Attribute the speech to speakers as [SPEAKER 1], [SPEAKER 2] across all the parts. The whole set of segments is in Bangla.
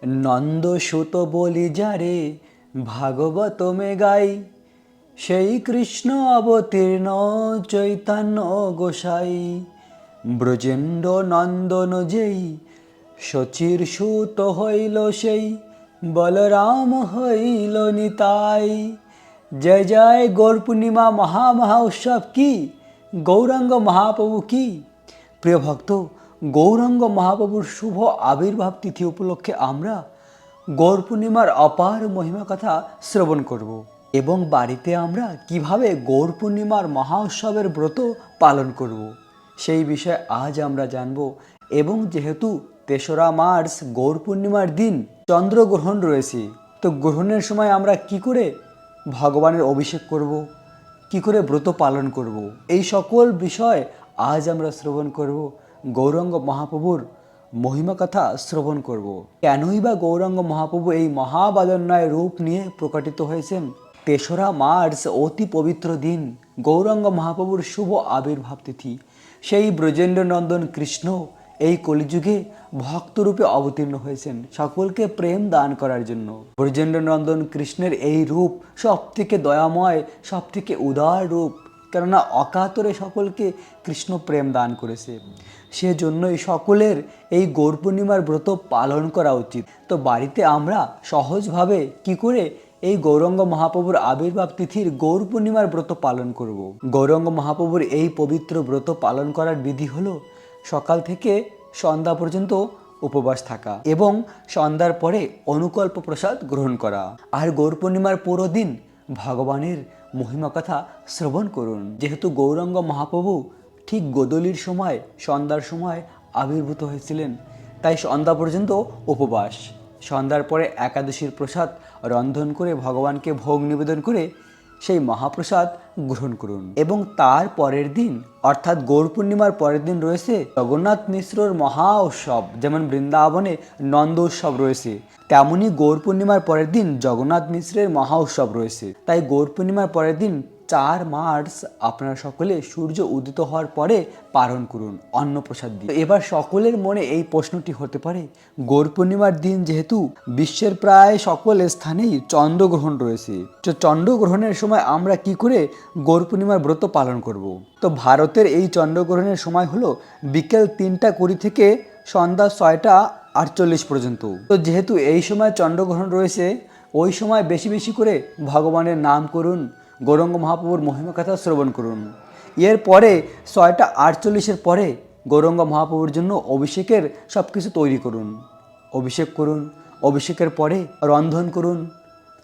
[SPEAKER 1] নন্দ সুত বলি যারে ভাগবত মে গাই, সেই কৃষ্ণ অবতীর্ণ চৈতন্য গোসাই। ব্রজেন্দ্র নন্দন যেই শচীর সুত হইল সেই, বলরাম হইল নিতাই। জয় জয় গৌর পূর্ণিমা মহা উৎসব কি, গৌরাঙ্গ মহাপ্রভু কি। প্রিয় ভক্ত, গৌরাঙ্গ মহাপ্রভুর শুভ আবির্ভাব তিথি উপলক্ষে আমরা গৌর পূর্ণিমার অপার মহিমা কথা শ্রবণ করব এবং বাড়িতে আমরা কিভাবে গৌর পূর্ণিমার মহা উৎসবের ব্রত পালন করব সেই বিষয়ে আজ আমরা জানব। এবং যেহেতু ৩রা মার্চ গৌর পূর্ণিমার দিন চন্দ্রগ্রহণ রয়েছে, তো গ্রহণের সময় আমরা কি করে ভগবানের অভিষেক করব, কি করে ব্রত পালন করব, এই সকল বিষয় আজ আমরা শ্রবণ করব। গৌরাঙ্গ মহাপ্রভুর মহিমা কথা শ্রবণ করব। কেনই বা গৌরাঙ্গ মহাপ্রভু এই মহাবাদন্যায় রূপ নিয়ে প্রকাটিত হয়েছেন? ৩রা মার্চ অতি পবিত্র দিন, গৌরাঙ্গ মহাপ্রভুর শুভ আবির্ভাব তিথি। সেই ব্রজেন্দ্র নন্দন কৃষ্ণ এই কলিযুগে ভক্তরূপে অবতীর্ণ হয়েছেন সকলকে প্রেম দান করার জন্য। ব্রজেন্দ্র নন্দন কৃষ্ণের এই রূপ সব থেকে দয়াময়, সব থেকে উদার রূপ, কেননা অকাতরে সকলকে কৃষ্ণ প্রেম দান করেছে। সেজন্যই সকলের এই গৌর পূর্ণিমার ব্রত পালন করা উচিত। তো বাড়িতে আমরা সহজভাবে কি করে এই গৌরাঙ্গ মহাপ্রভুর আবির্ভাব তিথির গৌর পূর্ণিমার ব্রত পালন করব। গৌরাঙ্গ মহাপ্রভুর এই পবিত্র ব্রত পালন করার বিধি হলো সকাল থেকে সন্ধ্যা পর্যন্ত উপবাস থাকা এবং সন্ধ্যার পরে অনুকল্প প্রসাদ গ্রহণ করা। আর গৌর পূর্ণিমার পুরো দিন ভগবানের মহিমা কথা শ্রবণ করুন। যেহেতু গৌরাঙ্গ মহাপ্রভু ঠিক গোধূলির সময়, সন্ধ্যার সময় আবির্ভূত হয়েছিলেন, তাই সন্ধ্যা পর্যন্ত উপবাস। সন্ধ্যার পরে একাদশীর প্রসাদ রন্ধন করে ভগবানকে ভোগ নিবেদন করে সেই মহাপ্রসাদ গ্রহণ করুন। এবং তার পরের দিন অর্থাৎ গৌর পূর্ণিমার পরের দিন রয়েছে জগন্নাথ মিশ্রর মহা উৎসব। যেমন বৃন্দাবনে নন্দ উৎসব রয়েছে, তেমনি গৌর পূর্ণিমার পরের দিন জগন্নাথ মিশ্রের মহা উৎসব রয়েছে। তাই গৌর পূর্ণিমার পরের দিন ৪ মার্চ আপনারা সকলে সূর্য উদিত হওয়ার পরে পালন করুন অন্নপ্রসাদ দিয়ে। এবার সকলের মনে এই প্রশ্নটি হতে পারে, গৌর পূর্ণিমার দিন যেহেতু বিশ্বের প্রায় সকল স্থানেই চন্দ্রগ্রহণ রয়েছে, তো চন্দ্রগ্রহণের সময় আমরা কি করে গৌর পূর্ণিমার ব্রত পালন করব। তো ভারতের এই চন্দ্রগ্রহণের সময় হলো বিকেল ৩টা ২০ থেকে সন্ধ্যা ৬টা ৪৮ পর্যন্ত। তো যেহেতু এই সময় চন্দ্রগ্রহণ রয়েছে, ওই সময় বেশি বেশি করে ভগবানের নাম করুন, গৌরাঙ্গ মহাপ্রভুর মহিমা কথা শ্রবণ করুন। এর পরে ৬টা ৪৮-এর পরে গৌরাঙ্গ মহাপ্রভুর জন্য অভিষেকের সব কিছু তৈরি করুন। অভিষেক করুন, অভিষেকের পরে রন্ধন করুন,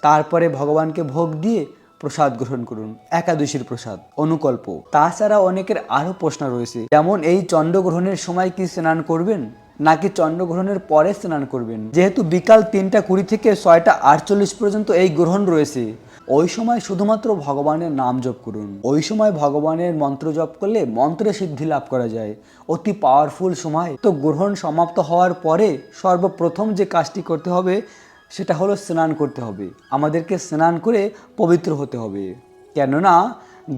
[SPEAKER 1] তারপরে ভগবানকে ভোগ দিয়ে প্রসাদ গ্রহণ করুন, একাদশীর প্রসাদ অনুকল্প। তাছাড়া অনেকের আরও প্রশ্ন রয়েছে, যেমন এই চন্দ্রগ্রহণের সময় কি স্নান করবেন নাকি চন্দ্রগ্রহণের পরে স্নান করবেন। যেহেতু বিকাল ৩টা ২০ থেকে ৬টা ৪৮ পর্যন্ত এই গ্রহণ রয়েছে, ওই সময় শুধুমাত্র ভগবানের নাম জপ করুন। ওই সময় ভগবানের মন্ত্র জপ করলে মন্ত্রে সিদ্ধি লাভ করা যায়, অতি পাওয়ারফুল সময়। তো গ্রহণ সমাপ্ত হওয়ার পরে সর্বপ্রথম যে কাজটি করতে হবে সেটা হলো স্নান করতে হবে। আমাদেরকে স্নান করে পবিত্র হতে হবে, কেননা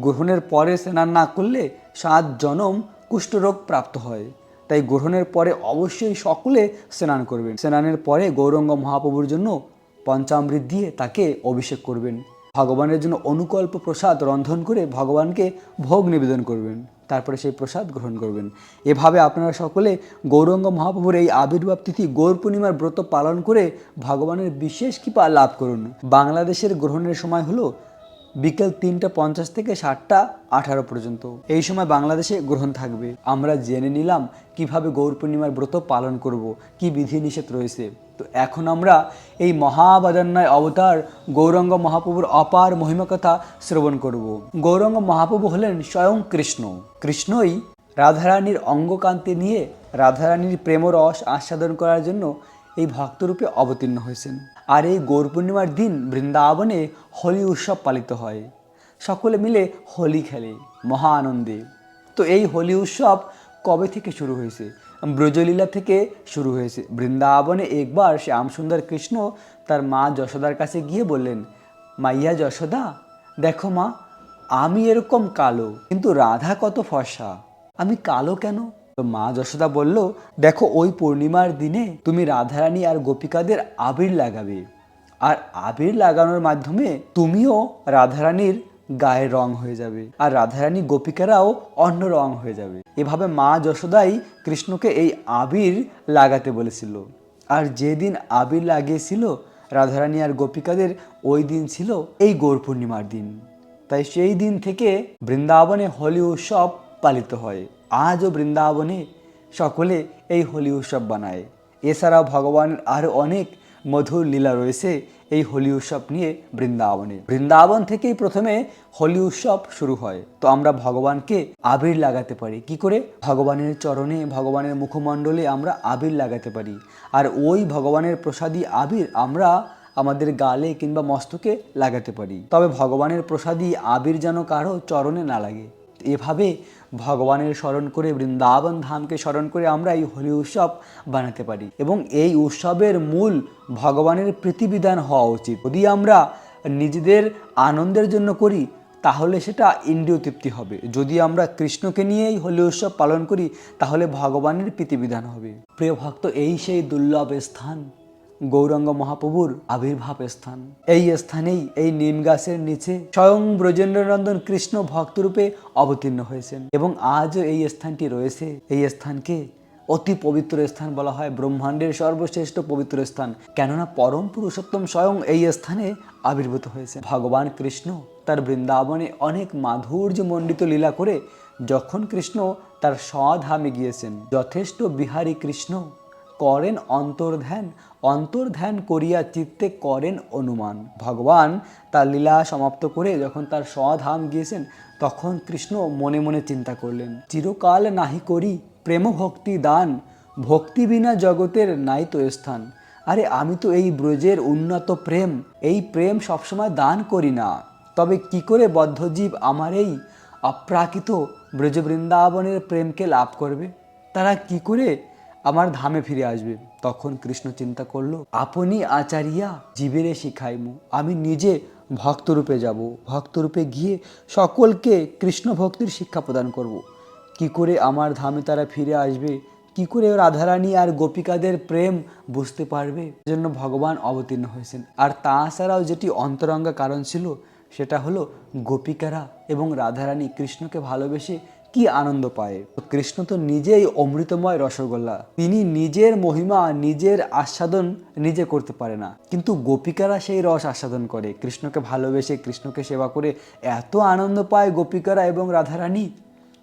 [SPEAKER 1] গ্রহণের পরে স্নান না করলে ৭ জনম কুষ্ঠরোগ প্রাপ্ত হয়। তাই গ্রহণের পরে অবশ্যই সকলে স্নান করবেন। স্নানের পরে গৌরাঙ্গ মহাপ্রভুর জন্য পঞ্চামৃত দিয়ে তাকে অভিষেক করবেন। ভগবানের জন্য অনুকল্প প্রসাদ রন্ধন করে ভগবানকে ভোগ নিবেদন করবেন, তারপরে সেই প্রসাদ গ্রহণ করবেন। এভাবে আপনারা সকলে গৌরাঙ্গ মহাপ্রভুর এই আবির্ভাব তিথি গৌর পূর্ণিমার ব্রত পালন করে ভগবানের বিশেষ কৃপা লাভ করুন। বাংলাদেশের গ্রহণের সময় হলো বিকেল ৩টা ৫০ থেকে ৭টা ১৮ পর্যন্ত। এই সময় বাংলাদেশে গ্রহণ থাকবে। আমরা জেনে নিলাম কিভাবে গৌর পূর্ণিমার ব্রত পালন করব, কি বিধিনিষেধ রয়েছে। তো এখন আমরা এই মহাবাদান্যায় অবতার গৌরাঙ্গ মহাপ্রভুর অপার মহিমা কথা শ্রবণ করব। গৌরাঙ্গ মহাপ্রভু হলেন স্বয়ং কৃষ্ণ। কৃষ্ণই রাধারানীর অঙ্গকান্তি নিয়ে রাধারানীর প্রেমরস আস্বাদন করার জন্য এই ভক্তরূপে অবতীর্ণ হয়েছেন। আর এই গৌর পূর্ণিমার দিন বৃন্দাবনে হোলি উৎসব পালিত হয়, সকলে মিলে হোলি খেলে মহা আনন্দে। তো এই হোলি উৎসব কবে থেকে শুরু হয়েছে? ব্রজলীলা থেকে শুরু হয়েছে। বৃন্দাবনে একবার শ্যামসুন্দর কৃষ্ণ তার মা যশোদার কাছে গিয়ে বললেন, মাইয়া যশোদা, দেখো মা, আমি এরকম কালো, কিন্তু রাধা কত ফর্সা, আমি কালো কেন? তো মা যশোদা বলল, দেখো ওই পূর্ণিমার দিনে তুমি রাধারানী আর গোপিকাদের আবির লাগাবে, আর আবির লাগানোর মাধ্যমে তুমিও রাধারানীর গায়ের রং হয়ে যাবে, আর রাধারানী গোপিকারাও অন্য রং হয়ে যাবে। এভাবে মা যশোদাই কৃষ্ণকে এই আবির লাগাতে বলেছিল। আর যেদিন আবির লাগিয়েছিল রাধারানী আর গোপিকাদের, ওই দিন ছিল এই গৌর পূর্ণিমার দিন। তাই সেই দিন থেকে বৃন্দাবনে হোলি উৎসব পালিত হয়। আজও বৃন্দাবনে সকলে এই হোলি উৎসব বানায়। এছাড়াও ভগবানের আরও অনেক মধুর লীলা রয়েছে এই হোলি উৎসব নিয়ে বৃন্দাবনে। বৃন্দাবন থেকেই প্রথমে হোলি উৎসব শুরু হয়। তো আমরা ভগবানকে আবির লাগাতে পারি কি করে? ভগবানের চরণে, ভগবানের মুখমণ্ডলে আমরা আবির লাগাতে পারি। আর ওই ভগবানের প্রসাদী আবির আমরা আমাদের গালে কিংবা মস্তকে লাগাতে পারি। তবে ভগবানের প্রসাদী আবির যেন কারো চরণে না লাগে। এভাবে ভগবানের স্মরণ করে, বৃন্দাবন ধামকে স্মরণ করে আমরা এই হোলি উৎসব বানাতে পারি। এবং এই উৎসবের মূল ভগবানের প্রীতিবিধান হওয়া উচিত। যদি আমরা নিজেদের আনন্দের জন্য করি তাহলে সেটা ইন্দ্রিয় তৃপ্তি হবে। যদি আমরা কৃষ্ণকে নিয়েই হোলি উৎসব পালন করি তাহলে ভগবানের প্রীতিবিধান হবে। প্রিয় ভক্ত, এই সেই দুর্লভ স্থান গৌরাঙ্গ মহাপ্রভুর আবির্ভাব স্থান। এই স্থানেই, এই নিম গাছের নিচে স্বয়ং ব্রজেন্দ্রনন্দন কৃষ্ণ ভক্তরূপে অবতীর্ণ হয়েছেন। এবং আজও এই স্থানটি রয়েছে। এই স্থানকে অতি পবিত্র স্থান বলা হয়, ব্রহ্মাণ্ডের সর্বশ্রেষ্ঠ পবিত্র স্থান। কেননা পরম পুরুষোত্তম স্বয়ং এই স্থানে আবির্ভূত হয়েছে। ভগবান কৃষ্ণ তার বৃন্দাবনে অনেক মাধুর্যমণ্ডিত লীলা করে যখন কৃষ্ণ তার স্বধামে গিয়েছেন, যথেষ্ট বিহারী কৃষ্ণ করেন অন্তর্ধ্যান, অন্তর্ধ্যান করিয়া চিত্তে করেন অনুমান। ভগবান তার লীলা সমাপ্ত করে যখন তার স্বধাম গিয়েছেন তখন কৃষ্ণ মনে মনে চিন্তা করলেন, চিরকাল নাহি করি প্রেম ভক্তি দান, ভক্তি বিনা জগতের নাই তো স্থান। আরে আমি তো এই ব্রজের উন্নত প্রেম, এই প্রেম সবসময় দান করি না, তবে কি করে বদ্ধজীব আমার এই অপ্রাকৃত ব্রজ বৃন্দাবনের প্রেমকে লাভ করবে? তারা কি করে আমার ধামে ফিরে আসবে? তখন কৃষ্ণ চিন্তা করলো, আপনি আচারিয়া জীবেরে শিখাইমু, আমি নিজে ভক্তরূপে যাব, ভক্তরূপে গিয়ে সকলকে কৃষ্ণ ভক্তির শিক্ষা প্রদান করব। কি করে আমার ধামে তারা ফিরে আসবে, কি করে রাধারানী আর গোপিকাদের প্রেম বুঝতে পারবে? জন্য ভগবান অবতীর্ণ হয়েছেন। আর তাছাড়াও যেটি অন্তরঙ্গা কারণ ছিল সেটা হলো গোপিকারা এবং রাধারানী কৃষ্ণকে ভালোবেসে কি আনন্দ পায়। কৃষ্ণ তো নিজেই অমৃতময় রসগোল্লা, তিনি নিজের মহিমা, নিজের আস্বাদন নিজে করতে পারে না, কিন্তু গোপিকারা সেই রস আস্বাদন করে। কৃষ্ণকে ভালোবেসে, কৃষ্ণকে সেবা করে এত আনন্দ পায় গোপিকারা এবং রাধারানী।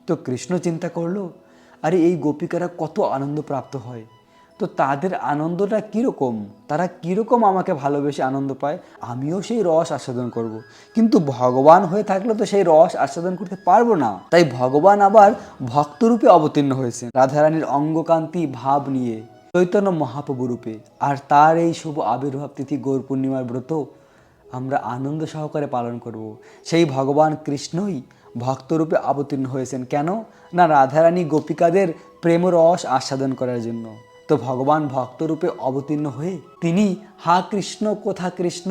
[SPEAKER 1] তো কৃষ্ণ চিন্তা করলো, আরে এই গোপিকারা কত আনন্দ প্রাপ্ত হয়, তো তাদের আনন্দটা কীরকম, তারা কীরকম আমাকে ভালোবেসে আনন্দ পায়, আমিও সেই রস আস্বাদন করব। কিন্তু ভগবান হয়ে থাকলে তো সেই রস আস্বাদন করতে পারবো না। তাই ভগবান আবার ভক্তরূপে অবতীর্ণ হয়েছেন রাধারানীর অঙ্গকান্তি ভাব নিয়ে, চৈতন্য মহাপ্রভু রূপে। আর তার এই শুভ আবির্ভাব তিথি গৌর পূর্ণিমার ব্রত আমরা আনন্দ সহকারে পালন করব। সেই ভগবান কৃষ্ণই ভক্তরূপে অবতীর্ণ হয়েছেন। কেন না? রাধারানী গোপিকাদের প্রেম রস আস্বাদন করার জন্য। তো ভগবান ভক্তরূপে অবতীর্ণ হয়ে তিনি হা কৃষ্ণ কোথা কৃষ্ণ,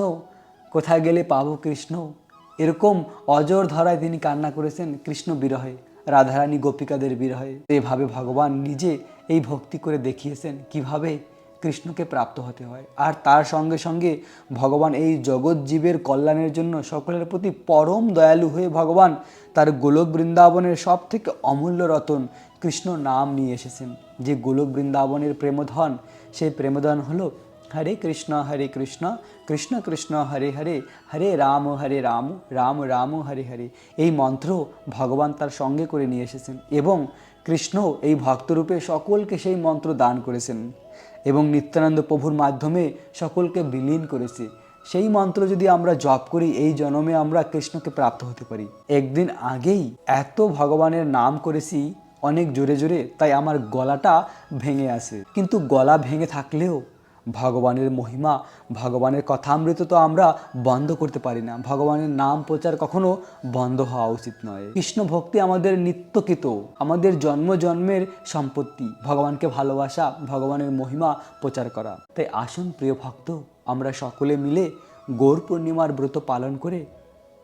[SPEAKER 1] কোথা গেলে পাবো কৃষ্ণ, এরকম অজর ধরায় তিনি কান্না করেছেন কৃষ্ণ বিরহে, রাধারানী গোপিকাদের বিরহে। এভাবে ভগবান নিজে এই ভক্তি করে দেখিয়েছেন কিভাবে কৃষ্ণকে প্রাপ্ত হতে হয়। আর তার সঙ্গে সঙ্গে ভগবান এই জগৎ জীবের কল্যাণের জন্য সকলের প্রতি পরম দয়ালু হয়ে ভগবান তার গোলক বৃন্দাবনের সব থেকে অমূল্য রতন কৃষ্ণ নাম নিয়ে এসেছেন। যে গোলক বৃন্দাবনের প্রেমধন, সেই প্রেমধন হলো হরে কৃষ্ণ কৃষ্ণ কৃষ্ণ হরে হরে, হরে রাম রাম রাম হরে হরে। এই মন্ত্র ভগবান তার সঙ্গে করে নিয়ে এসেছেন এবং কৃষ্ণ এই ভক্তরূপে সকলকে সেই মন্ত্র দান করেছেন এবং নিত্যানন্দ প্রভুর মাধ্যমে সকলকে বিলীন করেছে। সেই মন্ত্র যদি আমরা জপ করি এই জন্মে আমরা কৃষ্ণকে প্রাপ্ত হতে পারি। একদিন আগেই এত ভগবানের নাম করেছি অনেক জোরে জোরে, তাই আমার গলাটা ভেঙে আসে। কিন্তু গলা ভেঙে থাকলেও ভগবানের মহিমা, ভগবানের কথামৃত তো আমরা বন্ধ করতে পারি না। ভগবানের নাম প্রচার কখনো বন্ধ হওয়া উচিত নয়। কৃষ্ণ ভক্তি আমাদের নিত্যকৃত, আমাদের জন্ম জন্মের সম্পত্তি। ভগবানকে ভালোবাসা, ভগবানের মহিমা প্রচার করা। তাই আসুন প্রিয় ভক্ত, আমরা সকলে মিলে গৌর পূর্ণিমার ব্রত পালন করে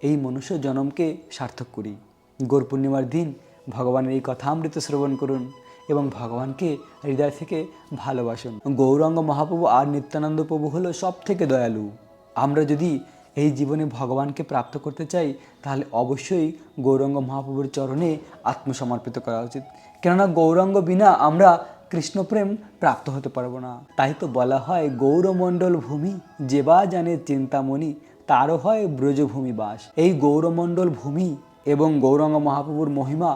[SPEAKER 1] এই মনুষ্য জন্মকে সার্থক করি। গৌর পূর্ণিমার দিন ভগবানের এই কথামৃত শ্রবণ করুন এবং ভগবানকে হৃদয় থেকে ভালোবাসুন। গৌরাঙ্গ মহাপ্রভু আর নিত্যানন্দ প্রভু হলো সব থেকে দয়ালু। আমরা যদি এই জীবনে ভগবানকে প্রাপ্ত করতে চাই তাহলে অবশ্যই গৌরাঙ্গ মহাপ্রভুর চরণে আত্মসমর্পিত করা উচিত। কেননা গৌরাঙ্গ বিনা আমরা কৃষ্ণপ্রেম প্রাপ্ত হতে পারবো না। তাই তো বলা হয়, গৌরমণ্ডল ভূমি যেবা জানে চিন্তামণি, তারও হয় ব্রজভূমি বাস। এই গৌরমণ্ডল ভূমি এবং গৌরাঙ্গ মহাপ্রভুর মহিমা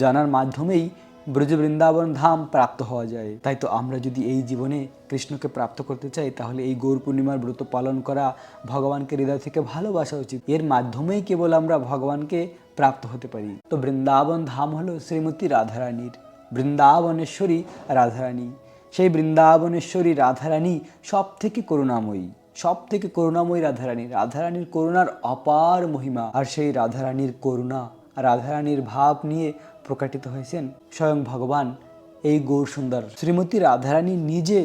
[SPEAKER 1] জানার মাধ্যমেই ব্রজ বৃন্দাবন ধাম প্রাপ্ত হওয়া যায়। তাই তো আমরা যদি এই জীবনে কৃষ্ণকে প্রাপ্ত করতে চাই তাহলে এই গৌর পূর্ণিমার ব্রত পালন করা, ভগবানকে হৃদয় থেকে ভালোবাসা উচিত। এর মাধ্যমেই কেবল আমরা ভগবানকে প্রাপ্ত হতে পারি। তো বৃন্দাবন ধাম হলো শ্রীমতী রাধারানীর, বৃন্দাবনেশ্বরী রাধারানী। সেই বৃন্দাবনেশ্বরী রাধারানী সব থেকে করুণাময়ী, সব থেকে করুণাময়ী রাধারানী। রাধারানীর করুণার অপার মহিমা। আর সেই রাধারানীর করুণা, রাধারানীর ভাব নিয়ে প্রকাটিত হয়েছেন স্বয়ং ভগবান এই গৌর সুন্দর। শ্রীমতী রাধারানী নিজে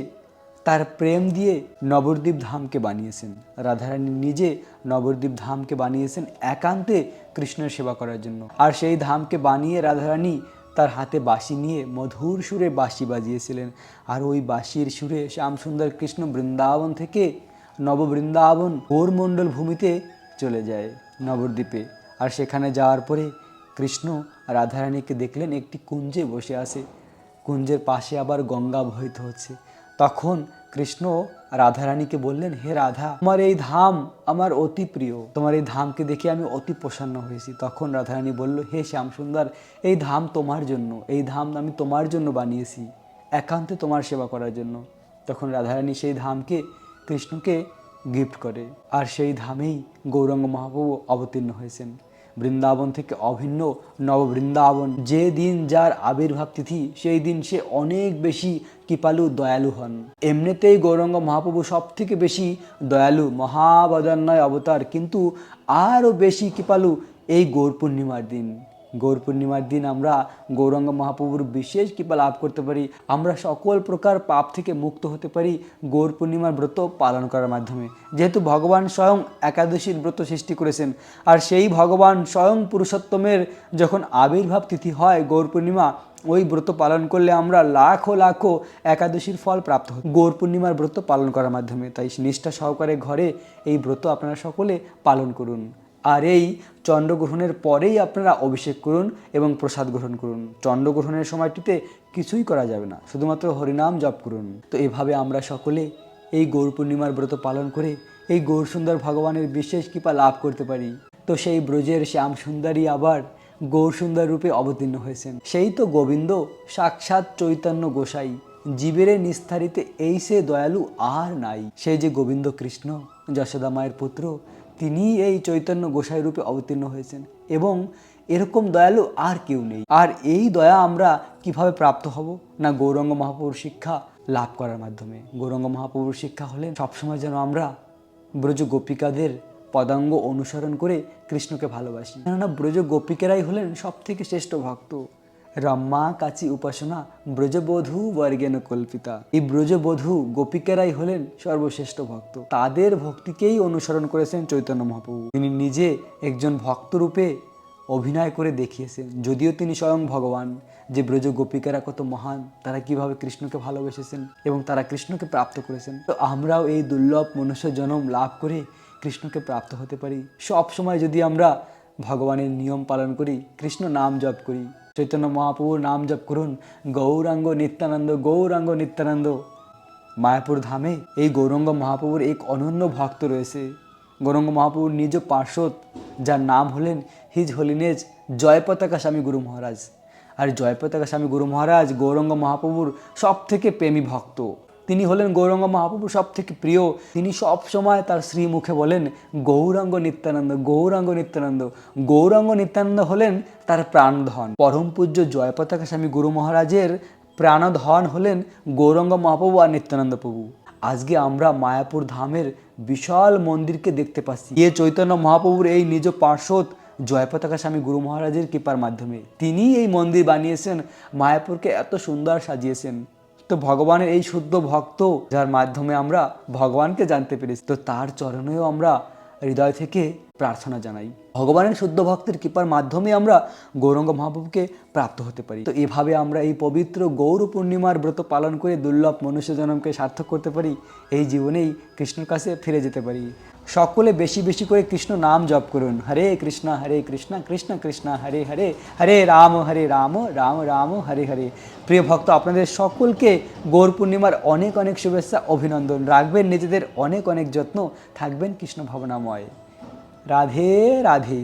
[SPEAKER 1] তার প্রেম দিয়ে নবদ্বীপ ধামকে বানিয়েছেন। রাধারানী নিজে নবদ্বীপ ধামকে বানিয়েছেন একান্তে কৃষ্ণের সেবা করার জন্য। আর সেই ধামকে বানিয়ে রাধারানী তার হাতে বাঁশি নিয়ে মধুর সুরে বাঁশি বাজিয়েছিলেন। আর ওই বাঁশির সুরে শ্যামসুন্দর কৃষ্ণ বৃন্দাবন থেকে নববৃন্দাবন গৌরমণ্ডল ভূমিতে চলে যায় নবদ্বীপে। আর সেখানে যাওয়ার পরে কৃষ্ণ রাধারানীকে দেখলেন একটি কুঞ্জে বসে আছে, কুঞ্জের পাশে আবার গঙ্গা বহিত হচ্ছে। তখন কৃষ্ণ রাধারানীকে বললেন, হে রাধা, তোমার এই ধাম আমার অতি প্রিয়, তোমার এই ধামকে দেখে আমি অতি প্রসন্ন হয়েছি। তখন রাধারানী বলল, হে শ্যামসুন্দর, এই ধাম তোমার জন্য, এই ধাম আমি তোমার জন্য বানিয়েছি, একান্তে তোমার সেবা করার জন্য। তখন রাধারানী সেই ধামকে কৃষ্ণকে গিফট করে। আর সেই ধামেই গৌরাঙ্গ মহাপ্রভু অবতীর্ণ হয়েছেন। বৃন্দাবন থেকে অভিন্ন নববৃন্দাবন। যে দিন যার আবির্ভাব তিথি সেই দিন সে অনেক বেশি কৃপালু, দয়ালু হন। এমনিতেই গৌরাঙ্গ মহাপ্রভু সব থেকে বেশি দয়ালু, মহাবদান্যয় অবতার, কিন্তু আরও বেশি কৃপালু এই গৌর পূর্ণিমার দিন। গৌর পূর্ণিমার দিন আমরা গৌরাঙ্গ মহাপ্রভুর বিশেষ কৃপা লাভ করতে পারি। আমরা সকল প্রকার পাপ থেকে মুক্ত হতে পারি গৌর পূর্ণিমার ব্রত পালন করার মাধ্যমে। যেহেতু ভগবান স্বয়ং একাদশীর ব্রত সৃষ্টি করেছেন, আর সেই ভগবান স্বয়ং পুরুষোত্তমের যখন আবির্ভাব তিথি হয় গৌর পূর্ণিমা, ওই ব্রত পালন করলে আমরা লাখো লাখো একাদশীর ফল প্রাপ্ত হই গৌর পূর্ণিমার ব্রত পালন করার মাধ্যমে। তাই নিষ্ঠা সহকারে ঘরে এই ব্রত আপনারা সকলে পালন করুন। আর এই চন্দ্রগ্রহণের পরেই আপনারা অভিষেক করুন এবং প্রসাদ গ্রহণ করুন। চন্দ্রগ্রহণের সময়টিতে কিছুই করা যাবে না, শুধুমাত্র হরিনাম জপ করুন। তো এভাবে আমরা সকলে এই গৌর পূর্ণিমার ব্রত পালন করে এই গৌর সুন্দর ভগবানের বিশেষ কৃপা লাভ করতে পারি। তো সেই ব্রজের শ্যাম সুন্দরী আবার গৌর সুন্দর রূপে অবতীর্ণ হয়েছেন। সেই তো গোবিন্দ, সাক্ষাৎ চৈতন্য গোসাই, জীবেরে নিস্তারিতে এই সে দয়ালু আর নাই। সেই যে গোবিন্দ কৃষ্ণ, যশোদা মায়ের পুত্র, তিনি এই চৈতন্য গোসাই রূপে অবতীর্ণ হয়েছেন এবং এরকম দয়ালু আর কেউ নেই। আর এই দয়া আমরা কিভাবে প্রাপ্ত হব না, গৌরাঙ্গ মহাপ্রভুর শিক্ষা লাভ করার মাধ্যমে। গৌরাঙ্গ মহাপ্রভুর শিক্ষা হলেন সবসময় যেন আমরা ব্রজ গোপিকাদের পদাঙ্গ অনুসরণ করে কৃষ্ণকে ভালোবাসি। কেননা ব্রজ গোপিকারাই হলেন সব থেকে শ্রেষ্ঠ ভক্ত। রম্মা কাচি উপাসনা ব্রজবধূ বর্গেন কল্পিতা। এই ব্রজবধূ গোপিকারাই হলেন সর্বশ্রেষ্ঠ ভক্ত। তাদের ভক্তিকেই অনুসরণ করেছেন চৈতন্য মহাপ্রভু। তিনি নিজে একজন ভক্ত রূপে অভিনয় করে দেখিয়েছেন, যদিও তিনি স্বয়ং ভগবান। যে ব্রজ গোপিকারা কত মহান, তারা কিভাবে কৃষ্ণকে ভালোবেসেছেন এবং তারা কৃষ্ণকে প্রাপ্ত করেছেন। তো আমরাও এই দুর্লভ মনুষ্য জন্ম লাভ করে কৃষ্ণকে প্রাপ্ত হতে পারি। সব সময় যদি আমরা ভগবানের নিয়ম পালন করি, কৃষ্ণ নাম জপ করি, চৈতন্য মহাপ্রভুর নাম জপ করুন, গৌরাঙ্গ নিত্যানন্দ, গৌরাঙ্গ নিত্যানন্দ। মায়াপুর ধামে এই গৌরাঙ্গ মহাপ্রভুর এক অনন্য ভক্ত রয়েছে। গৌরাঙ্গ মহাপ্রভুর নিজ পার্শ্বদ, যার নাম হলেন হিজ হোলিনেস জয়পতাকা স্বামী গুরু মহারাজ। আর জয়পতাকা স্বামী গুরু মহারাজ গৌরাঙ্গ মহাপ্রভুর সব থেকে প্রেমী ভক্ত। তিনি হলেন গৌরাঙ্গ মহাপ্রভুর সব থেকে প্রিয়। তিনি সব সময় তার শ্রীমুখে বলেন গৌরাঙ্গ নিত্যানন্দ, গৌরাঙ্গ নিত্যানন্দ। গৌরাঙ্গ নিত্যানন্দ হলেন তার প্রাণধন। পরম পূজ্য জয়পতাকা স্বামী গুরু মহারাজের প্রাণধন হলেন গৌরাঙ্গ মহাপ্রভু আর নিত্যানন্দ প্রভু। আজকে আমরা মায়াপুর ধামের বিশাল মন্দিরকে দেখতে পাচ্ছি এ চৈতন্য মহাপ্রভুর এই নিজ পার্শ্বদ জয়পতাকা স্বামী গুরু মহারাজের কৃপার মাধ্যমে। তিনি এই মন্দির বানিয়েছেন, মায়াপুরকে এত সুন্দর সাজিয়েছেন। তো ভগবানের এই শুদ্ধ ভক্ত, যার মাধ্যমে আমরা ভগবানকে জানতে পেরেছি, তো তার চরণেও আমরা হৃদয় থেকে প্রার্থনা জানাই। ভগবানের শুদ্ধ ভক্তের কৃপার মাধ্যমে আমরা গৌরাঙ্গ মহাপ্রভুকে প্রাপ্ত হতে পারি। তো এভাবে আমরা এই পবিত্র গৌর পূর্ণিমার ব্রত পালন করে দুর্লভ মনুষ্য জন্মকে সার্থক করতে পারি, এই জীবনেই কৃষ্ণের কাছে ফিরে যেতে পারি। সকলে বেশি বেশি করে কৃষ্ণ নাম জপ করুন। হরে কৃষ্ণ কৃষ্ণ কৃষ্ণ হরে হরে, হরে রাম রাম রাম হরে হরে। প্রিয় ভক্ত, আপনাদের সকলকে গৌর পূর্ণিমার অনেক অনেক শুভেচ্ছা, অভিনন্দন। রাখবেন নিজেদের অনেক অনেক যত্ন, থাকবেন কৃষ্ণ ভাবনাময়। রাধে রাধে।